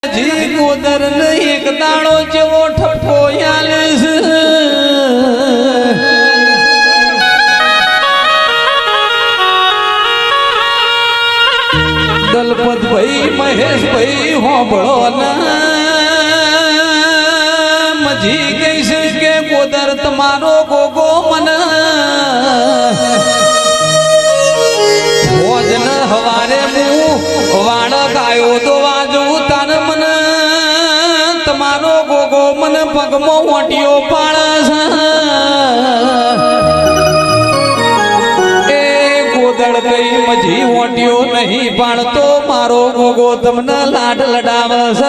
જી ગોદર એક દાડો જેવો ઠપકો આલીશ દલપત ભાઈ મહેશ ભાઈ હોબળો ના મજી કહીશ કે ગોદર તમારો ગોગો મન ભોજન હવારે હું વાણ ગાયો તો વાજુ તાર મન તમારો ગોગો મન પગમો મોટીઓ પાળસ એ ગોદળ કઈ મજી મોટીઓ નહીં પાણતો મારો ગોગો તમને લાડ લડાવસ